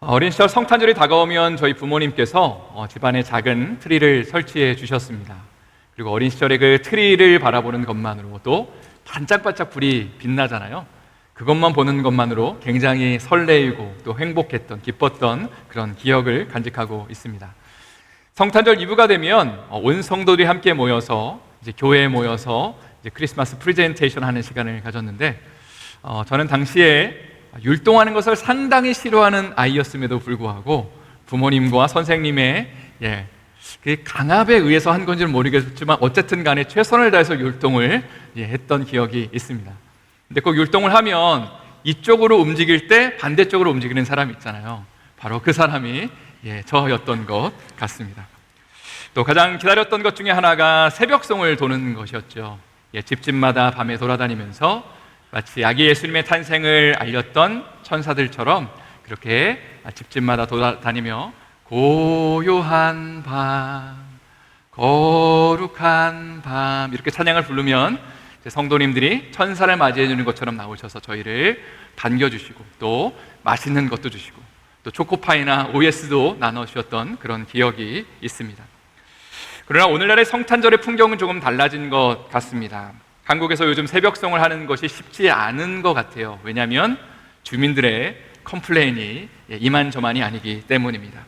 어린 시절 성탄절이 다가오면 저희 부모님께서 집안에 작은 트리를 설치해 주셨습니다. 그리고 어린 시절에 그 트리를 바라보는 것만으로도 반짝반짝 불이 빛나잖아요. 그것만 보는 것만으로 굉장히 설레이고 또 행복했던, 기뻤던 그런 기억을 간직하고 있습니다. 성탄절 이브가 되면 온 성도들이 함께 모여서 이제 교회에 모여서 이제 크리스마스 프레젠테이션 하는 시간을 가졌는데, 저는 당시에 율동하는 것을 상당히 싫어하는 아이였음에도 불구하고 부모님과 선생님의 그 강압에 의해서 한 건지는 모르겠지만 어쨌든 간에 최선을 다해서 율동을 했던 기억이 있습니다. 근데 꼭 율동을 하면 이쪽으로 움직일 때 반대쪽으로 움직이는 사람이 있잖아요. 바로 그 사람이 저였던 것 같습니다. 또 가장 기다렸던 것 중에 하나가 새벽송을 도는 것이었죠. 집집마다 밤에 돌아다니면서 마치 아기 예수님의 탄생을 알렸던 천사들처럼 그렇게 집집마다 돌아다니며 고요한 밤, 거룩한 밤 이렇게 찬양을 부르면 성도님들이 천사를 맞이해 주는 것처럼 나오셔서 저희를 반겨주시고 또 맛있는 것도 주시고 또 초코파이나 OS도 나눠주셨던 그런 기억이 있습니다. 그러나 오늘날의 성탄절의 풍경은 조금 달라진 것 같습니다. 한국에서 요즘 새벽송을 하는 것이 쉽지 않은 것 같아요. 왜냐하면 주민들의 컴플레인이 이만저만이 아니기 때문입니다.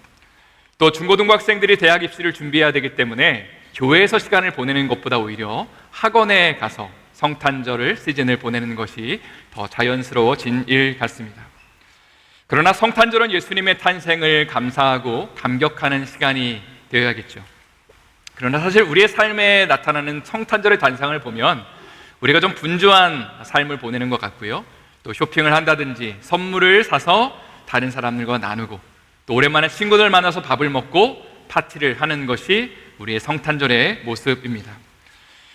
또 중고등부 학생들이 대학 입시를 준비해야 되기 때문에 교회에서 시간을 보내는 것보다 오히려 학원에 가서 성탄절을 시즌을 보내는 것이 더 자연스러워진 일 같습니다. 그러나 성탄절은 예수님의 탄생을 감사하고 감격하는 시간이 되어야겠죠. 그러나 사실 우리의 삶에 나타나는 성탄절의 단상을 보면 우리가 좀 분주한 삶을 보내는 것 같고요. 또 쇼핑을 한다든지 선물을 사서 다른 사람들과 나누고 또 오랜만에 친구들 만나서 밥을 먹고 파티를 하는 것이 우리의 성탄절의 모습입니다.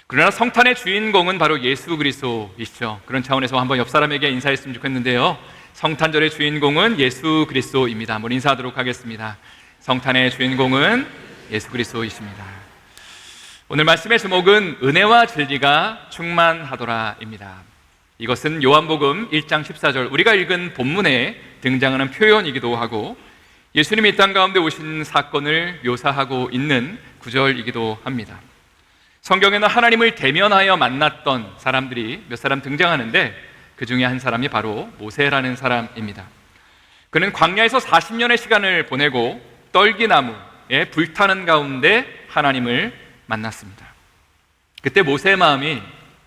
그러나 성탄의 주인공은 바로 예수 그리스도이시죠. 그런 차원에서 한번 옆 사람에게 인사했으면 좋겠는데요. 성탄절의 주인공은 예수 그리스도입니다. 한번 인사하도록 하겠습니다. 성탄의 주인공은 예수 그리스도이십니다. 오늘 말씀의 제목은 은혜와 진리가 충만하더라입니다. 이것은 요한복음 1장 14절 우리가 읽은 본문에 등장하는 표현이기도 하고 예수님이 이 땅 가운데 오신 사건을 묘사하고 있는 구절이기도 합니다. 성경에는 하나님을 대면하여 만났던 사람들이 몇 사람 등장하는데 그 중에 한 사람이 바로 모세라는 사람입니다. 그는 광야에서 40년의 시간을 보내고 떨기나무에 불타는 가운데 하나님을 만났습니다. 그때 모세의 마음이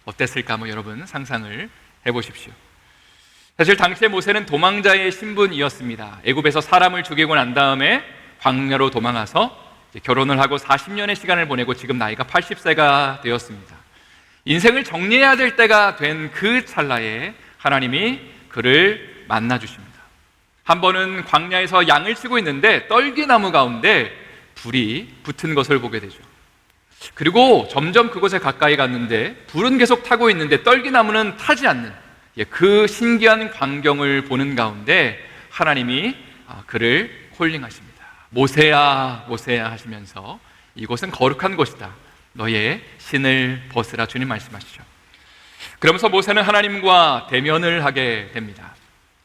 어땠을까 여러분 상상을 해보십시오. 사실 당시에 모세는 도망자의 신분이었습니다. 애굽에서 사람을 죽이고 난 다음에 광야로 도망가서 결혼을 하고 40년의 시간을 보내고 지금 나이가 80세가 되었습니다. 인생을 정리해야 될 때가 된 그 찰나에 하나님이 그를 만나주십니다. 한 번은 광야에서 양을 치고 있는데 떨기나무 가운데 불이 붙은 것을 보게 되죠. 그리고 점점 그곳에 가까이 갔는데 불은 계속 타고 있는데 떨기나무는 타지 않는 그 신기한 광경을 보는 가운데 하나님이 그를 콜링하십니다. 모세야 모세야 하시면서 이곳은 거룩한 곳이다. 너의 신을 벗으라 주님 말씀하시죠. 그러면서 모세는 하나님과 대면을 하게 됩니다.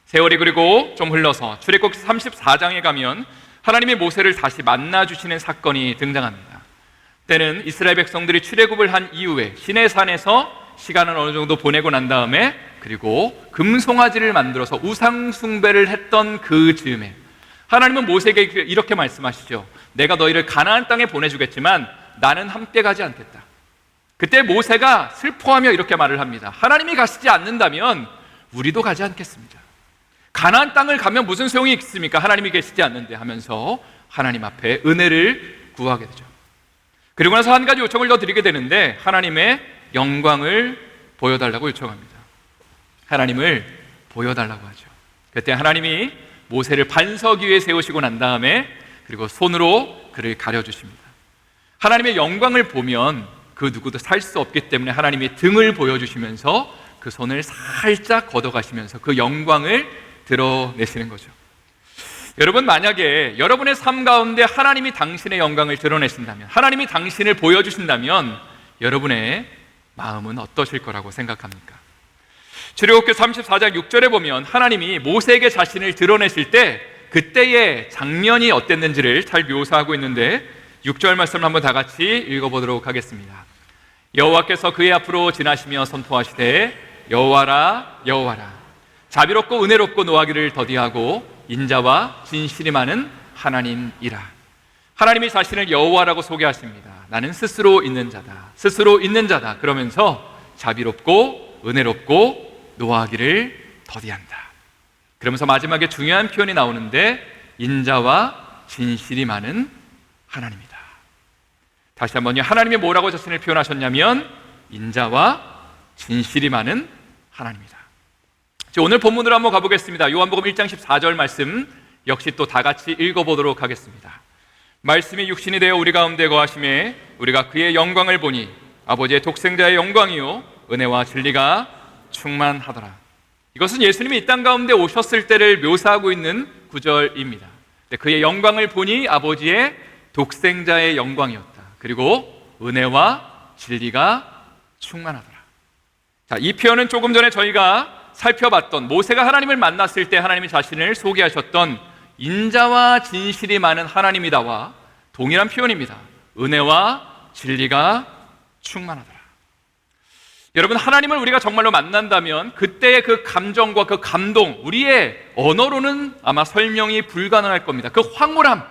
세월이 그리고 좀 흘러서 출애굽 34장에 가면 하나님이 모세를 다시 만나주시는 사건이 등장합니다. 때는 이스라엘 백성들이 출애굽을 한 이후에 시내산에서 시간을 어느 정도 보내고 난 다음에 그리고 금송아지를 만들어서 우상 숭배를 했던 그 즈음에 하나님은 모세에게 이렇게 말씀하시죠. 내가 너희를 가나안 땅에 보내주겠지만 나는 함께 가지 않겠다. 그때 모세가 슬퍼하며 이렇게 말을 합니다. 하나님이 가시지 않는다면 우리도 가지 않겠습니다. 가나안 땅을 가면 무슨 소용이 있습니까? 하나님이 계시지 않는데 하면서 하나님 앞에 은혜를 구하게 되죠. 그리고 나서 한 가지 요청을 더 드리게 되는데 하나님의 영광을 보여달라고 요청합니다. 하나님을 보여달라고 하죠. 그때 하나님이 모세를 반석 위에 세우시고 난 다음에 그리고 손으로 그를 가려주십니다. 하나님의 영광을 보면 그 누구도 살 수 없기 때문에 하나님의 등을 보여주시면서 그 손을 살짝 걷어가시면서 그 영광을 드러내시는 거죠. 여러분, 만약에 여러분의 삶 가운데 하나님이 당신의 영광을 드러내신다면, 하나님이 당신을 보여주신다면 여러분의 마음은 어떠실 거라고 생각합니까? 출애굽기 34장 6절에 보면 하나님이 모세에게 자신을 드러내실 때 그때의 장면이 어땠는지를 잘 묘사하고 있는데 6절 말씀을 한번 다 같이 읽어보도록 하겠습니다. 여호와께서 그의 앞으로 지나시며 선포하시되 여호와라 여호와라 자비롭고 은혜롭고 노하기를 더디하고 인자와 진실이 많은 하나님이라. 하나님이 자신을 여호와라고 소개하십니다. 나는 스스로 있는 자다, 스스로 있는 자다. 그러면서 자비롭고 은혜롭고 노하기를 더디한다. 그러면서 마지막에 중요한 표현이 나오는데 인자와 진실이 많은 하나님이다. 다시 한번요. 하나님이 뭐라고 자신을 표현하셨냐면 인자와 진실이 많은 하나님이다. 오늘 본문으로 한번 가보겠습니다. 요한복음 1장 14절 말씀 역시 또 다 같이 읽어보도록 하겠습니다. 말씀이 육신이 되어 우리 가운데 거하심에 우리가 그의 영광을 보니 아버지의 독생자의 영광이요 은혜와 진리가 충만하더라. 이것은 예수님이 이 땅 가운데 오셨을 때를 묘사하고 있는 구절입니다. 그의 영광을 보니 아버지의 독생자의 영광이었다. 그리고 은혜와 진리가 충만하더라. 자, 이 표현은 조금 전에 저희가 살펴봤던 모세가 하나님을 만났을 때 하나님이 자신을 소개하셨던 인자와 진실이 많은 하나님이다와 동일한 표현입니다. 은혜와 진리가 충만하더라. 여러분, 하나님을 우리가 정말로 만난다면 그때의 그 감정과 그 감동, 우리의 언어로는 아마 설명이 불가능할 겁니다. 그 황홀함,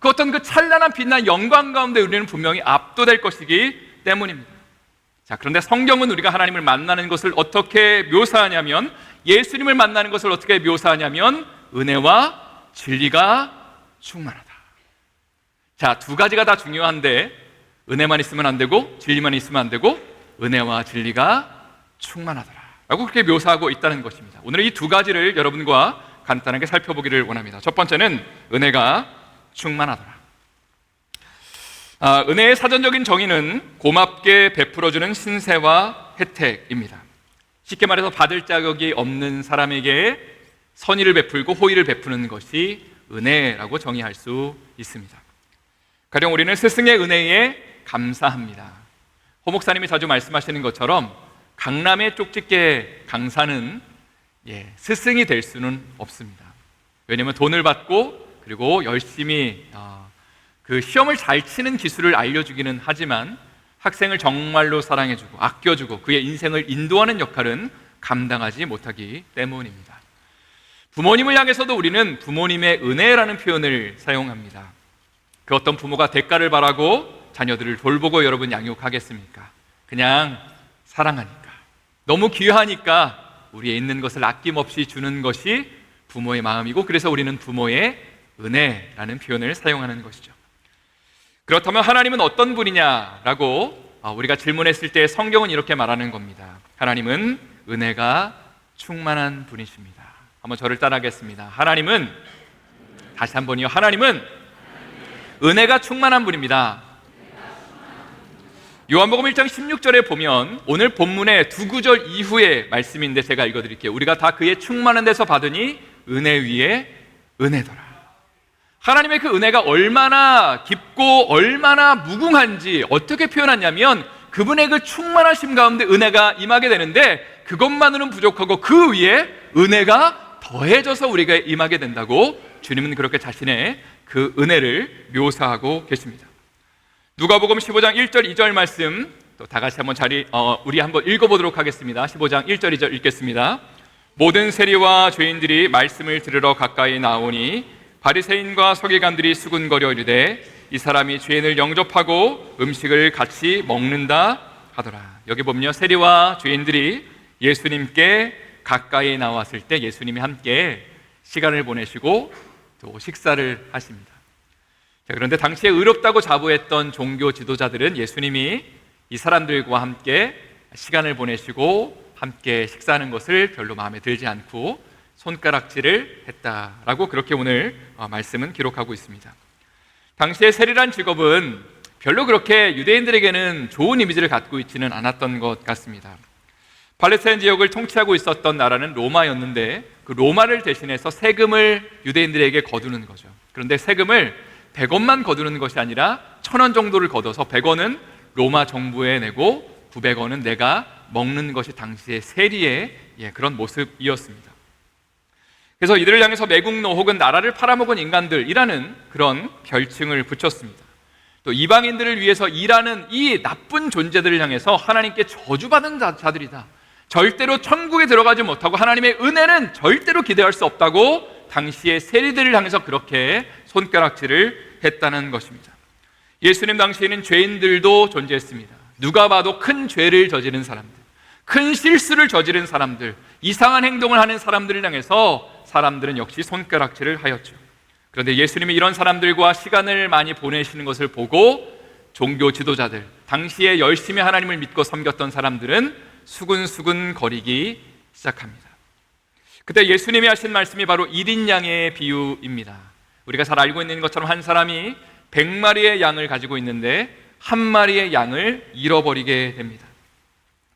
그 어떤 그 찬란한 빛난 영광 가운데 우리는 분명히 압도될 것이기 때문입니다. 자, 그런데 성경은 우리가 하나님을 만나는 것을 어떻게 묘사하냐면, 예수님을 만나는 것을 어떻게 묘사하냐면 은혜와 진리가 충만하다. 자, 두 가지가 다 중요한데 은혜만 있으면 안 되고 진리만 있으면 안 되고 은혜와 진리가 충만하더라 라고 그렇게 묘사하고 있다는 것입니다. 오늘 이 두 가지를 여러분과 간단하게 살펴보기를 원합니다. 첫 번째는 은혜가 충만하더라. 은혜의 사전적인 정의는 고맙게 베풀어주는 신세와 혜택입니다. 쉽게 말해서 받을 자격이 없는 사람에게 선의를 베풀고 호의를 베푸는 것이 은혜라고 정의할 수 있습니다. 가령 우리는 스승의 은혜에 감사합니다. 호 목사님이 자주 말씀하시는 것처럼 강남의 쪽집게 강사는 스승이 될 수는 없습니다. 왜냐하면 돈을 받고 그리고 열심히 그 시험을 잘 치는 기술을 알려주기는 하지만 학생을 정말로 사랑해주고 아껴주고 그의 인생을 인도하는 역할은 감당하지 못하기 때문입니다. 부모님을 향해서도 우리는 부모님의 은혜라는 표현을 사용합니다. 그 어떤 부모가 대가를 바라고 자녀들을 돌보고 여러분 양육하겠습니까? 그냥 사랑하니까, 너무 귀하니까 우리의 있는 것을 아낌없이 주는 것이 부모의 마음이고, 그래서 우리는 부모의 은혜라는 표현을 사용하는 것이죠. 그렇다면 하나님은 어떤 분이냐라고 우리가 질문했을 때 성경은 이렇게 말하는 겁니다. 하나님은 은혜가 충만한 분이십니다. 한번 저를 따라하겠습니다. 하나님은, 다시 한 번요. 하나님은 은혜가 충만한 분입니다. 요한복음 1장 16절에 보면 오늘 본문의 두 구절 이후의 말씀인데 제가 읽어드릴게요. 우리가 다 그의 충만한 데서 받으니 은혜 위에 은혜더라. 하나님의 그 은혜가 얼마나 깊고 얼마나 무궁한지 어떻게 표현하냐면 그분의 그 충만하심 가운데 은혜가 임하게 되는데 그것만으로는 부족하고 그 위에 은혜가 더해져서 우리가 임하게 된다고 주님은 그렇게 자신의 그 은혜를 묘사하고 계십니다. 누가복음 15장 1절 2절 말씀 또 다 같이 한번 우리 한번 읽어보도록 하겠습니다. 15장 1절 2절 읽겠습니다. 모든 세리와 죄인들이 말씀을 들으러 가까이 나오니 바리새인과 서기관들이 수군거려 이르되 이 사람이 죄인을 영접하고 음식을 같이 먹는다 하더라. 여기 보면요, 세리와 죄인들이 예수님께 가까이 나왔을 때 예수님이 함께 시간을 보내시고 또 식사를 하십니다. 자, 그런데 당시에 의롭다고 자부했던 종교 지도자들은 예수님이 이 사람들과 함께 시간을 보내시고 함께 식사하는 것을 별로 마음에 들지 않고 손가락질을 했다라고 그렇게 오늘 말씀은 기록하고 있습니다. 당시에 세리란 직업은 별로 그렇게 유대인들에게는 좋은 이미지를 갖고 있지는 않았던 것 같습니다. 팔레스타인 지역을 통치하고 있었던 나라는 로마였는데 그 로마를 대신해서 세금을 유대인들에게 거두는 거죠. 그런데 세금을 100원만 거두는 것이 아니라 1000원 정도를 걷어서 100원은 로마 정부에 내고 900원은 내가 먹는 것이 당시의 세리의 그런 모습이었습니다. 그래서 이들을 향해서 매국노 혹은 나라를 팔아먹은 인간들이라는 그런 별칭을 붙였습니다. 또 이방인들을 위해서 일하는 이 나쁜 존재들을 향해서 하나님께 저주받은 자들이다, 절대로 천국에 들어가지 못하고 하나님의 은혜는 절대로 기대할 수 없다고 당시의 세리들을 향해서 그렇게 손가락질을 했다는 것입니다. 예수님 당시에는 죄인들도 존재했습니다. 누가 봐도 큰 죄를 저지른 사람들, 큰 실수를 저지른 사람들, 이상한 행동을 하는 사람들을 향해서 사람들은 역시 손가락질을 하였죠. 그런데 예수님이 이런 사람들과 시간을 많이 보내시는 것을 보고 종교 지도자들, 당시에 열심히 하나님을 믿고 섬겼던 사람들은 수근수근 거리기 시작합니다. 그때 예수님이 하신 말씀이 바로 1인 양의 비유입니다. 우리가 잘 알고 있는 것처럼 한 사람이 100마리의 양을 가지고 있는데 한 마리의 양을 잃어버리게 됩니다.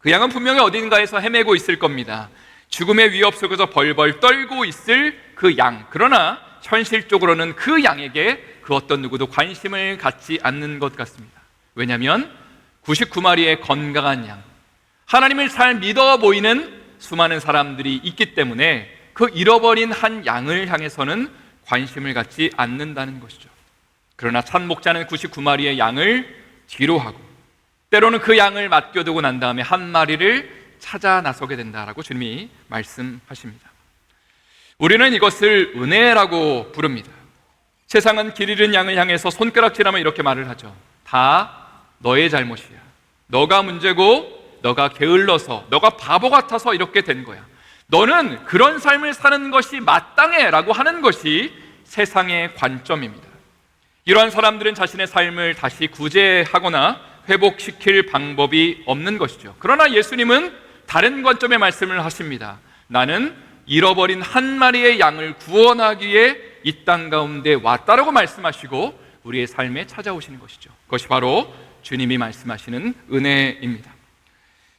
그 양은 분명히 어딘가에서 헤매고 있을 겁니다. 죽음의 위협 속에서 벌벌 떨고 있을 그 양, 그러나 현실적으로는 그 양에게 그 어떤 누구도 관심을 갖지 않는 것 같습니다. 왜냐하면 99마리의 건강한 양, 하나님을 잘 믿어 보이는 수많은 사람들이 있기 때문에 그 잃어버린 한 양을 향해서는 관심을 갖지 않는다는 것이죠. 그러나 참 목자는 99마리의 양을 뒤로 하고 때로는 그 양을 맡겨두고 난 다음에 한 마리를 찾아 나서게 된다라고 주님이 말씀하십니다. 우리는 이것을 은혜라고 부릅니다. 세상은 길 잃은 양을 향해서 손가락질하면 이렇게 말을 하죠. 다 너의 잘못이야. 너가 문제고 너가 게을러서, 너가 바보 같아서 이렇게 된 거야. 너는 그런 삶을 사는 것이 마땅해 라고 하는 것이 세상의 관점입니다. 이러한 사람들은 자신의 삶을 다시 구제하거나 회복시킬 방법이 없는 것이죠. 그러나 예수님은 다른 관점의 말씀을 하십니다. 나는 잃어버린 한 마리의 양을 구원하기 위해 이 땅 가운데 왔다라고 말씀하시고 우리의 삶에 찾아오시는 것이죠. 그것이 바로 주님이 말씀하시는 은혜입니다.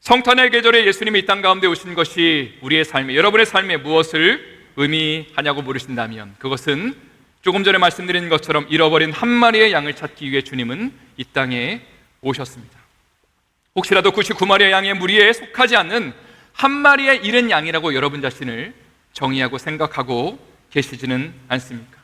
성탄의 계절에 예수님이 이 땅 가운데 오신 것이 우리의 삶에, 여러분의 삶에 무엇을 의미하냐고 물으신다면 그것은 조금 전에 말씀드린 것처럼 잃어버린 한 마리의 양을 찾기 위해 주님은 이 땅에 오셨습니다. 혹시라도 99마리의 양의 무리에 속하지 않는 한 마리의 잃은 양이라고 여러분 자신을 정의하고 생각하고 계시지는 않습니까?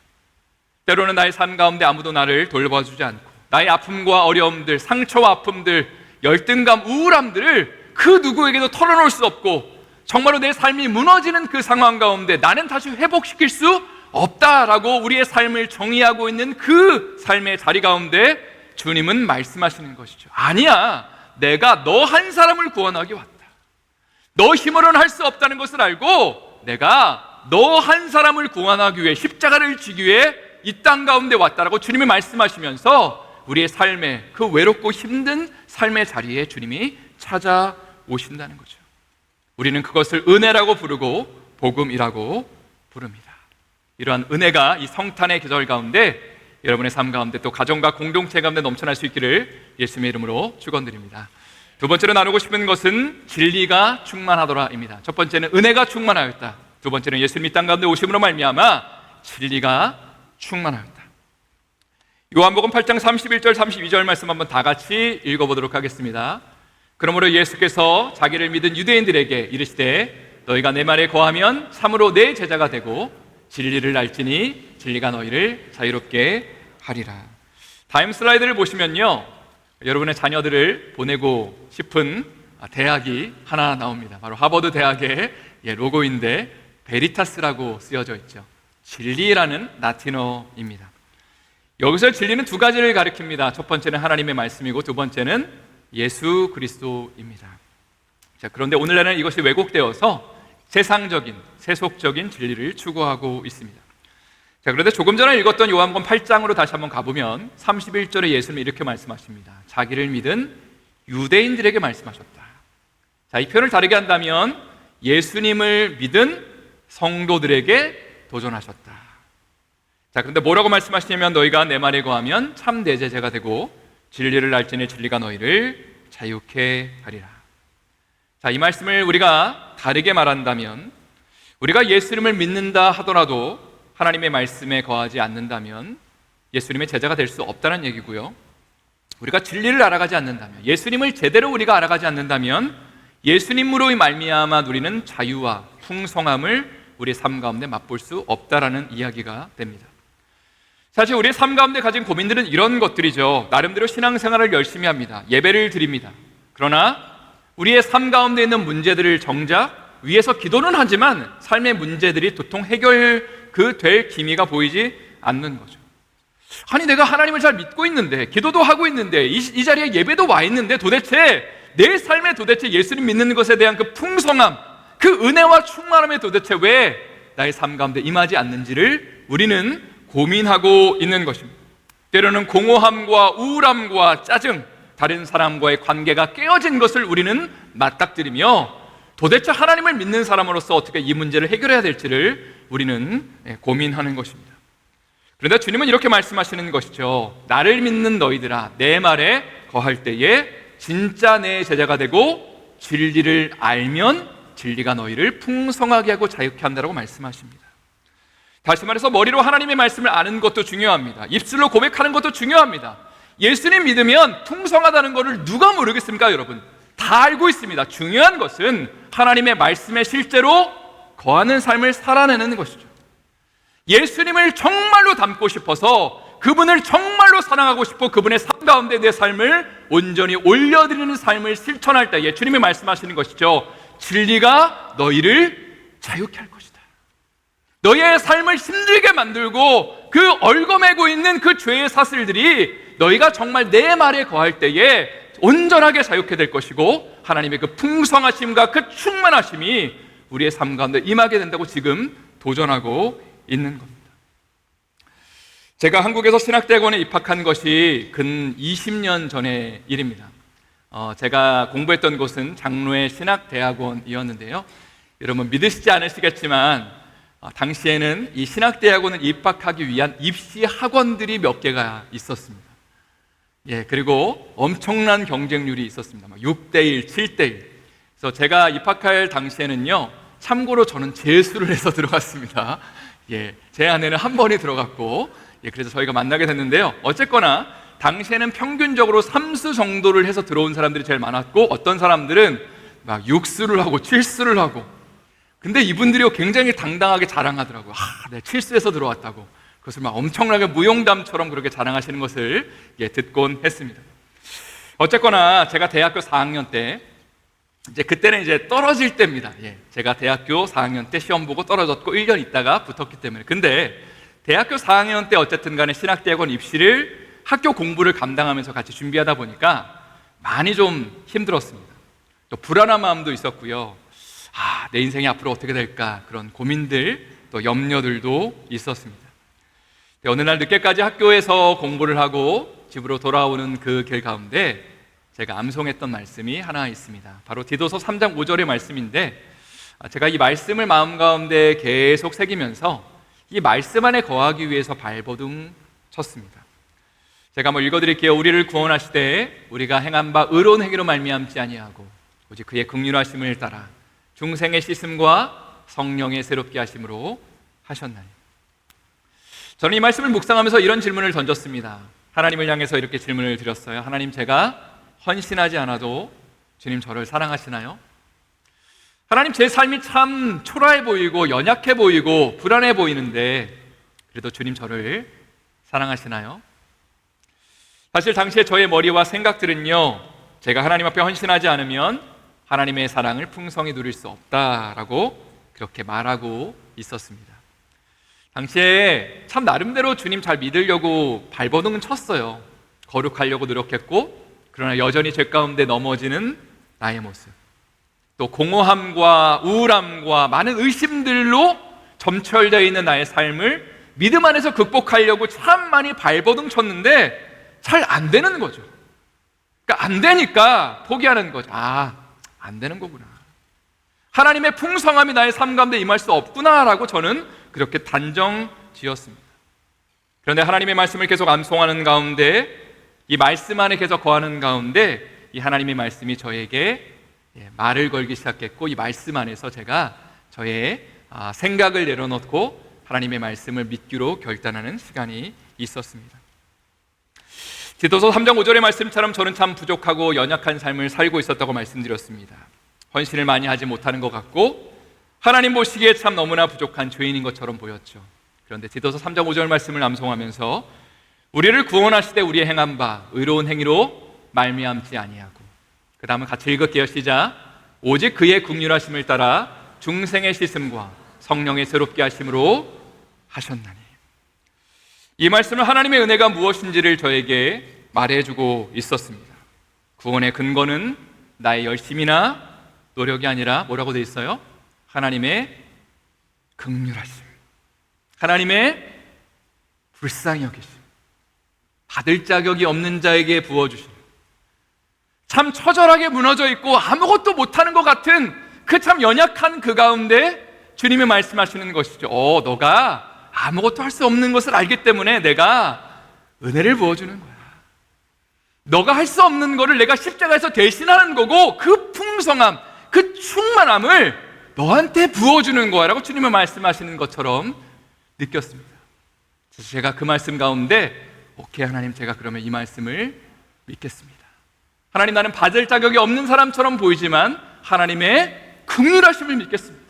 때로는 나의 삶 가운데 아무도 나를 돌봐주지 않고 나의 아픔과 어려움들, 상처와 아픔들, 열등감, 우울함들을 그 누구에게도 털어놓을 수 없고 정말로 내 삶이 무너지는 그 상황 가운데 나는 다시 회복시킬 수 없다라고 우리의 삶을 정의하고 있는 그 삶의 자리 가운데 주님은 말씀하시는 것이죠. 아니야, 내가 너 한 사람을 구원하기 왔다. 너 힘으로는 할 수 없다는 것을 알고 내가 너 한 사람을 구원하기 위해 십자가를 지기 위해 이 땅 가운데 왔다라고 주님이 말씀하시면서 우리의 삶의 그 외롭고 힘든 삶의 자리에 주님이 찾아오신다는 거죠. 우리는 그것을 은혜라고 부르고 복음이라고 부릅니다. 이러한 은혜가 이 성탄의 계절 가운데 여러분의 삶 가운데 또 가정과 공동체 가운데 넘쳐날 수 있기를 예수님의 이름으로 축원드립니다. 두 번째로 나누고 싶은 것은 진리가 충만하더라입니다. 첫 번째는 은혜가 충만하였다. 두 번째는 예수님이 땅 가운데 오심으로 말미암아 진리가 충만하였다. 요한복음 8장 31절 32절 말씀 한번 다 같이 읽어보도록 하겠습니다. 그러므로 예수께서 자기를 믿은 유대인들에게 이르시되 너희가 내 말에 거하면 참으로 내 제자가 되고 진리를 알지니 진리가 너희를 자유롭게 하리라. 다임 슬라이드를 보시면요, 여러분의 자녀들을 보내고 싶은 대학이 하나 나옵니다. 바로 하버드 대학의 로고인데 베리타스라고 쓰여져 있죠. 진리라는 라틴어입니다. 여기서 진리는 두 가지를 가리킵니다. 첫 번째는 하나님의 말씀이고 두 번째는 예수 그리스도입니다. 자, 그런데 오늘날은 이것이 왜곡되어서 세상적인, 세속적인 진리를 추구하고 있습니다. 자, 그런데 조금 전에 읽었던 요한복음 8장으로 다시 한번 가보면 31절에 예수님이 이렇게 말씀하십니다. 자기를 믿은 유대인들에게 말씀하셨다. 자, 이 표현을 다르게 한다면 예수님을 믿은 성도들에게 도전하셨다. 자, 그런데 뭐라고 말씀하시냐면 너희가 내 말에 거하면 참 내 제자가 되고 진리를 알지니 진리가 너희를 자유케 하리라. 자, 이 말씀을 우리가 다르게 말한다면 우리가 예수님을 믿는다 하더라도 하나님의 말씀에 거하지 않는다면 예수님의 제자가 될 수 없다는 얘기고요. 우리가 진리를 알아가지 않는다면, 예수님을 제대로 우리가 알아가지 않는다면 예수님으로 말미암아 누리는 자유와 풍성함을 우리의 삶 가운데 맛볼 수 없다라는 이야기가 됩니다. 사실 우리의 삶 가운데 가진 고민들은 이런 것들이죠. 나름대로 신앙생활을 열심히 합니다. 예배를 드립니다. 그러나 우리의 삶 가운데 있는 문제들을 정작 위에서 기도는 하지만 삶의 문제들이 도통 될 기미가 보이지 않는 거죠. 아니, 내가 하나님을 잘 믿고 있는데, 기도도 하고 있는데, 이 자리에 예배도 와 있는데, 도대체 내 삶에 도대체 예수님 믿는 것에 대한 그 풍성함, 그 은혜와 충만함에 도대체 왜 나의 삶 가운데 임하지 않는지를 우리는 고민하고 있는 것입니다. 때로는 공허함과 우울함과 짜증, 다른 사람과의 관계가 깨어진 것을 우리는 맞닥뜨리며 도대체 하나님을 믿는 사람으로서 어떻게 이 문제를 해결해야 될지를 우리는 고민하는 것입니다. 그런데 주님은 이렇게 말씀하시는 것이죠. 나를 믿는 너희들아, 내 말에 거할 때에 진짜 내 제자가 되고 진리를 알면 진리가 너희를 풍성하게 하고 자유케 한다라고 말씀하십니다. 다시 말해서 머리로 하나님의 말씀을 아는 것도 중요합니다. 입술로 고백하는 것도 중요합니다. 예수님 믿으면 풍성하다는 것을 누가 모르겠습니까, 여러분? 다 알고 있습니다. 중요한 것은 하나님의 말씀에 실제로 거하는 삶을 살아내는 것이죠. 예수님을 정말로 닮고 싶어서 그분을 정말로 사랑하고 싶어 그분의 삶 가운데 내 삶을 온전히 올려드리는 삶을 실천할 때에 주님이 말씀하시는 것이죠. 진리가 너희를 자유케 할 것이다. 너희의 삶을 힘들게 만들고 그 얽어매고 있는 그 죄의 사슬들이 너희가 정말 내 말에 거할 때에 온전하게 자유케 될 것이고 하나님의 그 풍성하심과 그 충만하심이 우리의 삶 가운데 임하게 된다고 지금 도전하고 있는 겁니다. 제가 한국에서 신학대학원에 입학한 것이 근 20년 전의 일입니다. 제가 공부했던 곳은 장로의 신학대학원이었는데요. 여러분 믿으시지 않으시겠지만 당시에는 이 신학대학원을 입학하기 위한 입시 학원들이 몇 개가 있었습니다. 그리고 엄청난 경쟁률이 있었습니다. 6대1, 7대1. 그래서 제가 입학할 당시에는요, 참고로 저는 재수를 해서 들어갔습니다. 제 아내는 한 번이 들어갔고, 그래서 저희가 만나게 됐는데요. 어쨌거나 당시에는 평균적으로 3수 정도를 해서 들어온 사람들이 제일 많았고, 어떤 사람들은 막 6수를 하고 7수를 하고, 근데 이분들이 굉장히 당당하게 자랑하더라고요. 내가 7수에서 들어왔다고. 그것을 막 엄청나게 무용담처럼 그렇게 자랑하시는 것을 듣곤 했습니다. 어쨌거나 제가 대학교 4학년 때, 그때는 떨어질 때입니다. 제가 대학교 4학년 때 시험 보고 떨어졌고 1년 있다가 붙었기 때문에. 근데 대학교 4학년 때 어쨌든 간에 신학대학원 입시를 학교 공부를 감당하면서 같이 준비하다 보니까 많이 좀 힘들었습니다. 또 불안한 마음도 있었고요. 내 인생이 앞으로 어떻게 될까, 그런 고민들, 또 염려들도 있었습니다. 어느 날 늦게까지 학교에서 공부를 하고 집으로 돌아오는 그 길 가운데 제가 암송했던 말씀이 하나 있습니다. 바로 디도서 3장 5절의 말씀인데, 제가 이 말씀을 마음 가운데 계속 새기면서 이 말씀 안에 거하기 위해서 발버둥 쳤습니다. 제가 한번 읽어드릴게요. 우리를 구원하시되 우리가 행한 바 의로운 행위로 말미암지 아니하고 오직 그의 긍휼하심을 따라 중생의 씻음과 성령의 새롭게 하심으로 하셨나니. 저는 이 말씀을 묵상하면서 이런 질문을 던졌습니다. 하나님을 향해서 이렇게 질문을 드렸어요. 하나님, 제가 헌신하지 않아도 주님 저를 사랑하시나요? 하나님, 제 삶이 참 초라해 보이고 연약해 보이고 불안해 보이는데 그래도 주님 저를 사랑하시나요? 사실 당시에 저의 머리와 생각들은요, 제가 하나님 앞에 헌신하지 않으면 하나님의 사랑을 풍성히 누릴 수 없다라고 그렇게 말하고 있었습니다. 당시에 참 나름대로 주님 잘 믿으려고 발버둥은 쳤어요. 거룩하려고 노력했고, 그러나 여전히 죄 가운데 넘어지는 나의 모습, 또 공허함과 우울함과 많은 의심들로 점철되어 있는 나의 삶을 믿음 안에서 극복하려고 참 많이 발버둥 쳤는데 잘 안 되는 거죠. 그러니까 안 되니까 포기하는 거죠. 안 되는 거구나. 하나님의 풍성함이 나의 삶 가운데 임할 수 없구나라고 저는 그렇게 단정 지었습니다. 그런데 하나님의 말씀을 계속 암송하는 가운데, 이 말씀 안에 계속 거하는 가운데 이 하나님의 말씀이 저에게 말을 걸기 시작했고, 이 말씀 안에서 제가 저의 생각을 내려놓고 하나님의 말씀을 믿기로 결단하는 시간이 있었습니다. 디도서 3장 5절의 말씀처럼 저는 참 부족하고 연약한 삶을 살고 있었다고 말씀드렸습니다. 헌신을 많이 하지 못하는 것 같고 하나님 보시기에 참 너무나 부족한 죄인인 것처럼 보였죠. 그런데 디도서 3장 5절 말씀을 암송하면서 우리를 구원하시되 우리의 행한 바 의로운 행위로 말미암지 아니하고, 그 다음은 같이 읽을게요. 시작. 오직 그의 긍휼하심을 따라 중생의 씻음과 성령의 새롭게 하심으로 하셨나니. 이 말씀은 하나님의 은혜가 무엇인지를 저에게 말해주고 있었습니다. 구원의 근거는 나의 열심이나 노력이 아니라 뭐라고 되어 있어요? 하나님의 긍휼하심, 하나님의 불쌍히 여기심, 받을 자격이 없는 자에게 부어주심, 참 처절하게 무너져 있고 아무것도 못하는 것 같은 그 참 연약한 그 가운데 주님이 말씀하시는 것이죠. 너가 아무것도 할 수 없는 것을 알기 때문에 내가 은혜를 부어주는 거야. 너가 할 수 없는 것을 내가 십자가에서 대신하는 거고, 그 풍성함, 그 충만함을 너한테 부어주는 거야 라고 주님은 말씀하시는 것처럼 느꼈습니다. 그래서 제가 그 말씀 가운데 오케이 하나님, 제가 그러면 이 말씀을 믿겠습니다. 하나님, 나는 받을 자격이 없는 사람처럼 보이지만 하나님의 긍휼하심을 믿겠습니다.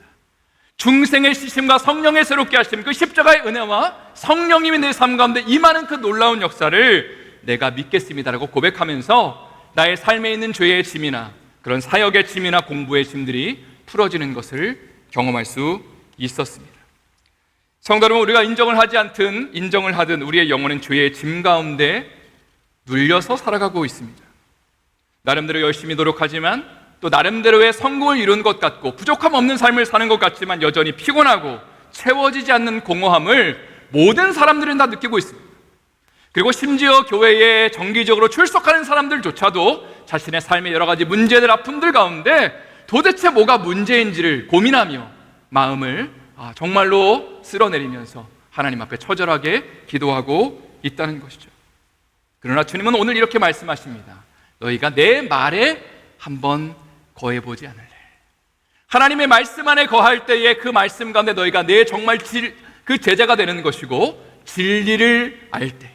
중생의 씻음과 성령의 새롭게 하심, 그 십자가의 은혜와 성령님이 내 삶 가운데 임하는 그 놀라운 역사를 내가 믿겠습니다라고 고백하면서 나의 삶에 있는 죄의 짐이나 그런 사역의 짐이나 공부의 짐들이 풀어지는 것을 경험할 수 있었습니다. 성도 여러분, 우리가 인정을 하지 않든 인정을 하든 우리의 영혼은 죄의 짐 가운데 눌려서 살아가고 있습니다. 나름대로 열심히 노력하지만 또 나름대로의 성공을 이룬 것 같고 부족함 없는 삶을 사는 것 같지만 여전히 피곤하고 채워지지 않는 공허함을 모든 사람들은 다 느끼고 있습니다. 그리고 심지어 교회에 정기적으로 출석하는 사람들조차도 자신의 삶의 여러 가지 문제들, 아픔들 가운데 도대체 뭐가 문제인지를 고민하며 마음을 정말로 쓸어내리면서 하나님 앞에 처절하게 기도하고 있다는 것이죠. 그러나 주님은 오늘 이렇게 말씀하십니다. 너희가 내 말에 한번 거해보지 않을래. 하나님의 말씀 안에 거할 때에 그 말씀 가운데 너희가 내 정말 그 제자가 되는 것이고, 진리를 알 때에,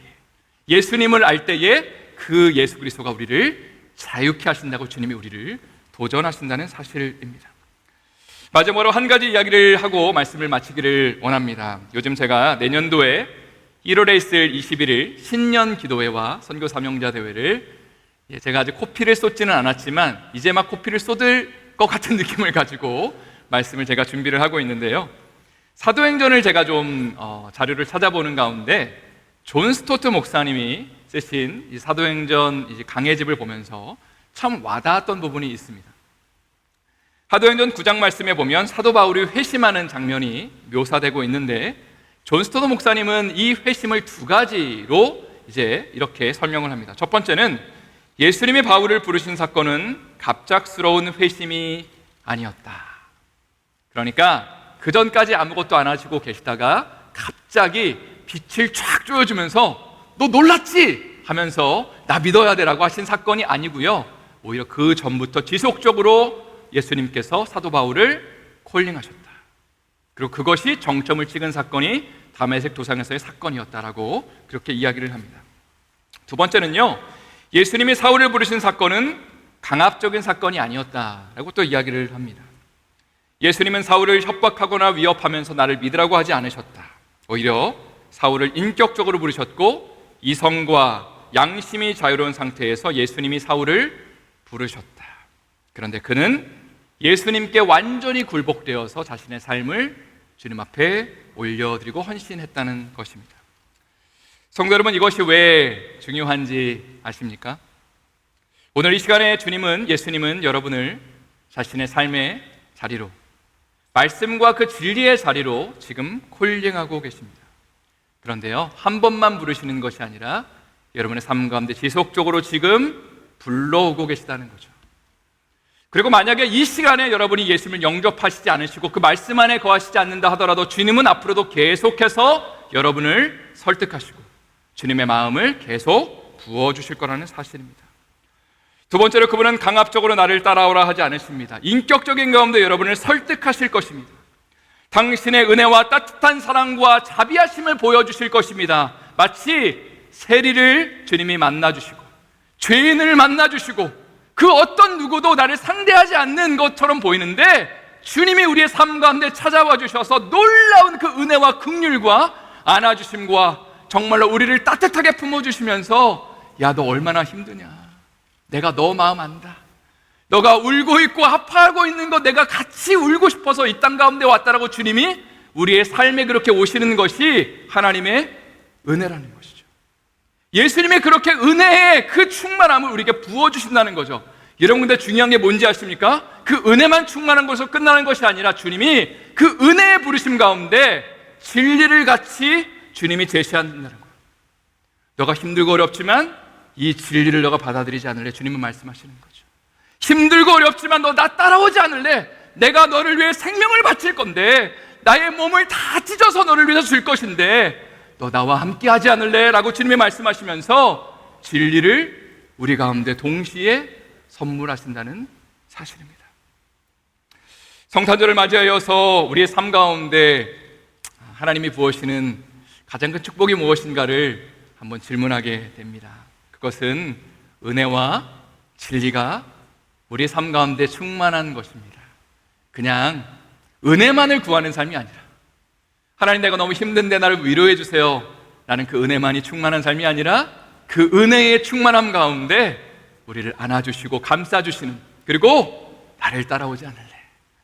예수님을 알 때에 그 예수 그리스도가 우리를 자유케 하신다고 주님이 우리를 도전하신다는 사실입니다. 마지막으로 한 가지 이야기를 하고 말씀을 마치기를 원합니다. 요즘 제가 내년도에 1월에 있을 21일 신년 기도회와 선교 사명자 대회를, 제가 아직 코피를 쏟지는 않았지만 이제 막 코피를 쏟을 것 같은 느낌을 가지고 말씀을 제가 준비를 하고 있는데요. 사도행전을 제가 좀 자료를 찾아보는 가운데 존 스토트 목사님이 쓰신 이 사도행전 강해집을 보면서 참 와닿았던 부분이 있습니다. 사도행전 9장 말씀에 보면 사도 바울이 회심하는 장면이 묘사되고 있는데, 존 스토트 목사님은 이 회심을 두 가지로 이렇게 설명을 합니다. 첫 번째는 예수님이 바울을 부르신 사건은 갑작스러운 회심이 아니었다. 그러니까 그 전까지 아무것도 안 하시고 계시다가 갑자기 빛을 쫙 쪼여주면서 너 놀랐지? 하면서 나 믿어야 되라고 하신 사건이 아니고요, 오히려 그 전부터 지속적으로 예수님께서 사도 바울을 콜링하셨다. 그리고 그것이 정점을 찍은 사건이 다메섹 도상에서의 사건이었다라고 그렇게 이야기를 합니다. 두 번째는요, 예수님이 사울을 부르신 사건은 강압적인 사건이 아니었다라고 또 이야기를 합니다. 예수님은 사울을 협박하거나 위협하면서 나를 믿으라고 하지 않으셨다. 오히려 사울을 인격적으로 부르셨고 이성과 양심이 자유로운 상태에서 예수님이 사울을 부르셨다. 그런데 그는 예수님께 완전히 굴복되어서 자신의 삶을 주님 앞에 올려드리고 헌신했다는 것입니다. 성도 여러분, 이것이 왜 중요한지 아십니까? 오늘 이 시간에 예수님은 여러분을 자신의 삶의 자리로, 말씀과 그 진리의 자리로 지금 콜링하고 계십니다. 그런데요, 한 번만 부르시는 것이 아니라 여러분의 삶 가운데 지속적으로 지금 불러오고 계시다는 거죠. 그리고 만약에 이 시간에 여러분이 예수님을 영접하시지 않으시고 그 말씀 안에 거하시지 않는다 하더라도 주님은 앞으로도 계속해서 여러분을 설득하시고 주님의 마음을 계속 부어주실 거라는 사실입니다. 두 번째로, 그분은 강압적으로 나를 따라오라 하지 않으십니다. 인격적인 가운데 여러분을 설득하실 것입니다. 당신의 은혜와 따뜻한 사랑과 자비하심을 보여주실 것입니다. 마치 세리를 주님이 만나주시고 죄인을 만나주시고 그 어떤 누구도 나를 상대하지 않는 것처럼 보이는데 주님이 우리의 삶 가운데 찾아와 주셔서 놀라운 그 은혜와 긍휼과 안아주심과 정말로 우리를 따뜻하게 품어주시면서 야, 너 얼마나 힘드냐, 내가 너 마음 안다, 너가 울고 있고 아파하고 있는 거 내가 같이 울고 싶어서 이 땅 가운데 왔다라고 주님이 우리의 삶에 그렇게 오시는 것이 하나님의 은혜라는 것이죠. 예수님이 그렇게 은혜의 그 충만함을 우리에게 부어주신다는 거죠. 여러분, 근데 중요한 게 뭔지 아십니까? 그 은혜만 충만한 것으로 끝나는 것이 아니라 주님이 그 은혜의 부르심 가운데 진리를 같이 주님이 제시한다는 거예요. 너가 힘들고 어렵지만 이 진리를 너가 받아들이지 않을래? 주님은 말씀하시는 거죠. 힘들고 어렵지만 너 나 따라오지 않을래? 내가 너를 위해 생명을 바칠 건데, 나의 몸을 다 찢어서 너를 위해서 줄 것인데 너 나와 함께 하지 않을래? 라고 주님이 말씀하시면서 진리를 우리 가운데 동시에 선물하신다는 사실입니다. 성탄절을 맞이하여서 우리의 삶 가운데 하나님이 부으시는 가장 큰 축복이 무엇인가를 한번 질문하게 됩니다. 그것은 은혜와 진리가 우리의 삶 가운데 충만한 것입니다. 그냥 은혜만을 구하는 삶이 아니라, 하나님 내가 너무 힘든데 나를 위로해 주세요 라는 그 은혜만이 충만한 삶이 아니라 그 은혜의 충만함 가운데 우리를 안아주시고 감싸주시는, 그리고 나를 따라오지 않을래,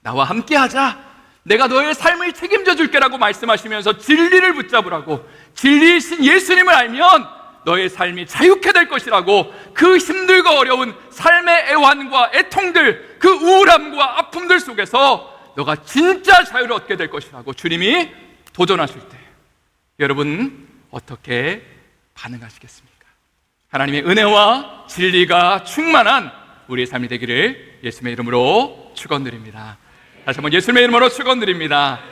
나와 함께 하자, 내가 너의 삶을 책임져 줄게라고 말씀하시면서 진리를 붙잡으라고, 진리이신 예수님을 알면 너의 삶이 자유케 될 것이라고, 그 힘들고 어려운 삶의 애환과 애통들, 그 우울함과 아픔들 속에서 너가 진짜 자유를 얻게 될 것이라고 주님이 도전하실 때 여러분 어떻게 반응하시겠습니까? 하나님의 은혜와 진리가 충만한 우리의 삶이 되기를 예수님의 이름으로 축원드립니다. 다시 한번 예수님의 이름으로 축원드립니다.